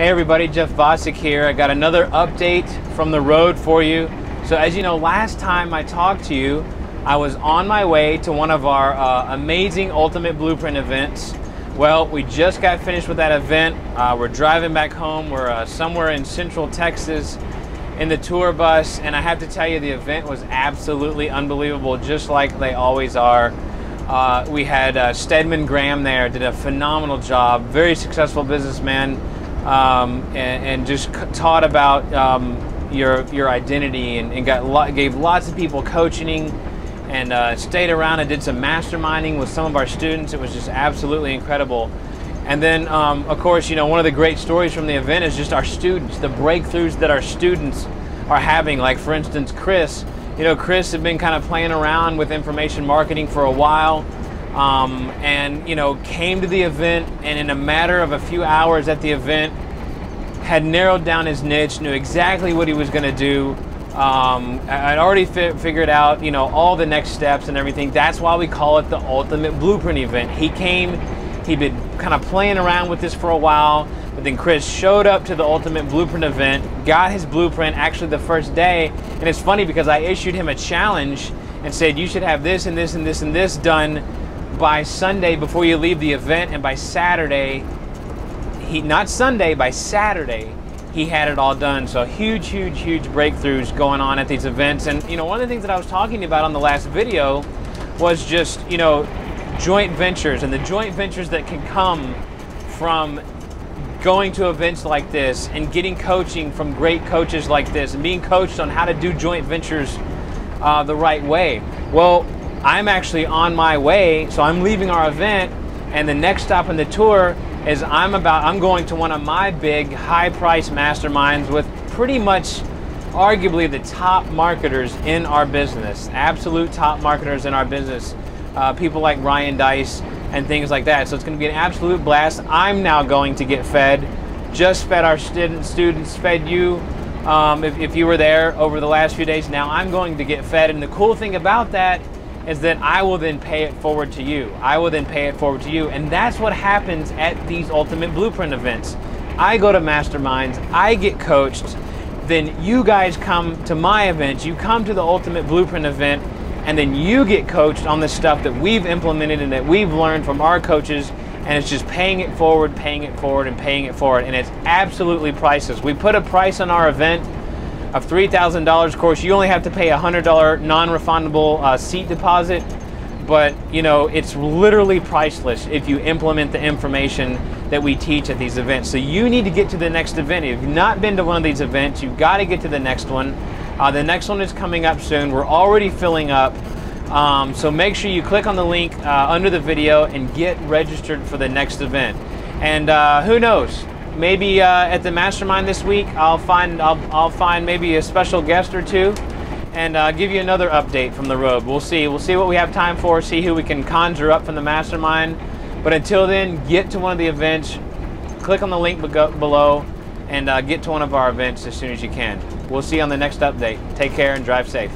Hey everybody, Jeff Vosik here. I got another update from the road for you. So as you know, last time I talked to you, I was on my way to one of our amazing Ultimate Blueprint events. Well, we just got finished with that event. We're driving back home. We're somewhere in Central Texas in the tour bus, and I have to tell you, the event was absolutely unbelievable, just like they always are. We had Stedman Graham there, did a phenomenal job, very successful businessman. And just taught about your identity and gave lots of people coaching and stayed around and did some masterminding with some of our students. It was just absolutely incredible. And then, of course, you know, one of the great stories from the event is just our students, the breakthroughs that our students are having. Like, for instance, Chris. You know, Chris had been kind of playing around with information marketing for a while. And you know, came to the event, and in a matter of a few hours at the event had narrowed down his niche, knew exactly what he was going to do. I'd already figured out, you know, all the next steps and everything. That's why we call it the Ultimate Blueprint event. He came, he'd been kind of playing around with this for a while, but then Chris showed up to the Ultimate Blueprint event, got his blueprint actually the first day. And it's funny because I issued him a challenge and said, you should have this and this and this and this done by Sunday before you leave the event, and by Saturday, not Sunday, by Saturday, he had it all done. So huge breakthroughs going on at these events. And you know, one of the things that I was talking about on the last video was just, you know, joint ventures and the joint ventures that can come from going to events like this and getting coaching from great coaches like this and being coached on how to do joint ventures the right way. Well, I'm actually on my way, so I'm leaving our event, and the next stop in the tour is I'm going to one of my big high-price masterminds with pretty much arguably the top marketers in our business, absolute top marketers in our business, people like Ryan Dice and things like that. So it's going to be an absolute blast. I'm now going to get fed, just fed our students, fed you. If you were there over the last few days, now I'm going to get fed, and the cool thing about that is that I will then pay it forward to you. I will then pay it forward to you. And that's what happens at these Ultimate Blueprint events. I go to masterminds, I get coached, then you guys come to my events, you come to the Ultimate Blueprint event, and then you get coached on the stuff that we've implemented and that we've learned from our coaches, and it's just paying it forward, paying it forward, and paying it forward. And it's absolutely priceless. We put a price on our event of $3,000. Of course, you only have to pay a $100 non-refundable seat deposit, but you know, it's literally priceless if you implement the information that we teach at these events. So you need to get to the next event. If you've not been to one of these events, you've got to get to the next one. The next one is coming up soon. We're already filling up. So make sure you click on the link under the video and get registered for the next event. And who knows? Maybe at the mastermind this week, I'll find maybe a special guest or two, and give you another update from the road. We'll see what we have time for. See who we can conjure up from the mastermind. But until then, get to one of the events. Click on the link below, and get to one of our events as soon as you can. We'll see you on the next update. Take care and drive safe.